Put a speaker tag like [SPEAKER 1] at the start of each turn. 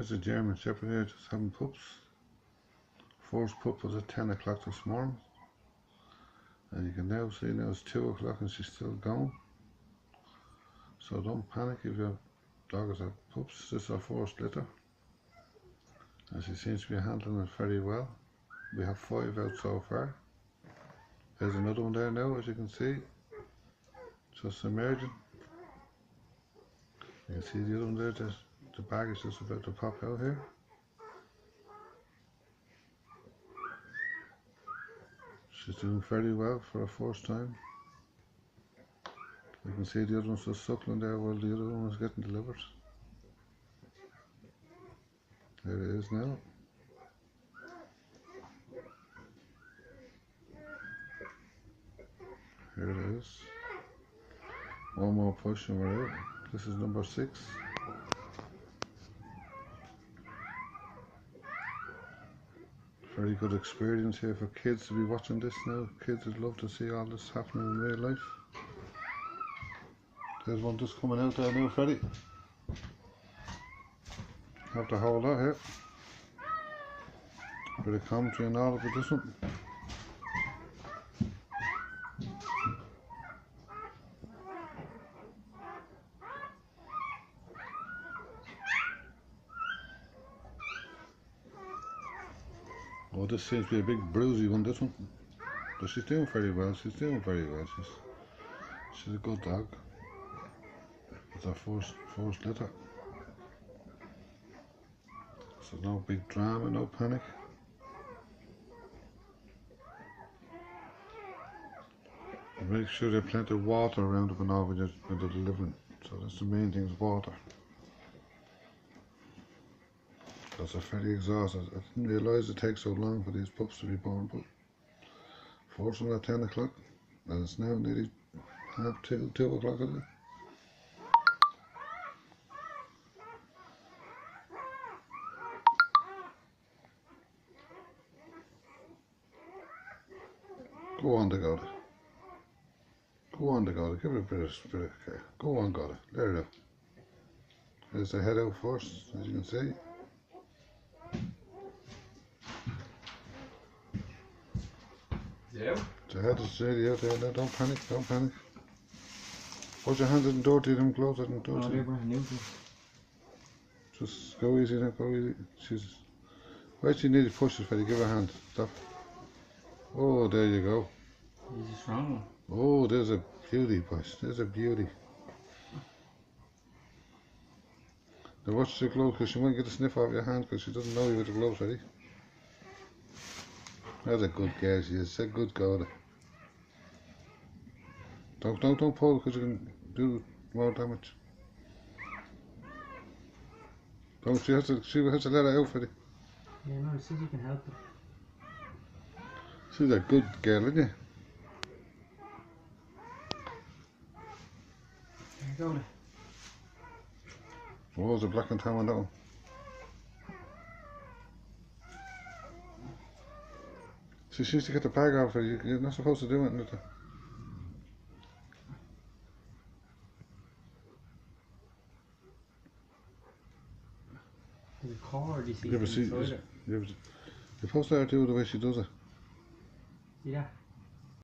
[SPEAKER 1] There's a German Shepherd here just having pups. First pup was at 10 o'clock this morning. And you can now see now it's 2 o'clock and she's still going. So don't panic if your dog has had pups. This is our first litter. And she seems to be handling it very well. We have 5 out so far. There's another one there now, as you can see. Just emerging. You can see the other one there, the bag is just about to pop out here. She's doing very well for her first time. You can see the other one's just suckling there while the other one is getting delivered. There it is now. Here it is. One more push and we're out. This is number 6. Very good experience here for kids to be watching this now. Kids would love to see all this happening in real life. There's one just coming out there now, Freddie. Have to hold that here. Bit of commentary and all about this one. Oh, this seems to be a big bruisey one, this one. But she's doing very well, she's doing very well. She's a good dog. It's our first litter. So no big drama, no panic. And make sure there's plenty of water around up and all when they're delivering. So that's the main thing, is water. Because they're fairly exhausted. I didn't realise it takes so long for these pups to be born, but first one at 10 o'clock, and it's now nearly 2 o'clock, isn't it? Go on, Dakota. Go on, Dakota. Give it a bit of care. Go on, Dakota. There you go. There's the head out first, as you can see.
[SPEAKER 2] Yeah.
[SPEAKER 1] The head is really out there now. Don't panic. Don't panic. Put your hands in the door to them, close it and door to them. Just go easy now. Go easy. She's. Why she nearly pushes for you? Give her a hand. Stop. Oh, there you go.
[SPEAKER 2] He's a strong one.
[SPEAKER 1] Oh, there's a beauty, boys. There's a beauty. Now watch the glove, because she might get a sniff off your hand because she doesn't know you with the gloves ready. That's a good girl, she is. A good girl. Don't pull, because you can do more damage. She has to let her out for it.
[SPEAKER 2] Yeah, no, it says you can help her.
[SPEAKER 1] She's a good girl, isn't you?
[SPEAKER 2] There you go now.
[SPEAKER 1] Oh, there's a black and tan on that one. She needs to get the bag off her. You're not supposed to do it, Nita.
[SPEAKER 2] There's a cord, you see,
[SPEAKER 1] You ever see?
[SPEAKER 2] inside it.
[SPEAKER 1] You're supposed to let her do it the way she does it.
[SPEAKER 2] See that?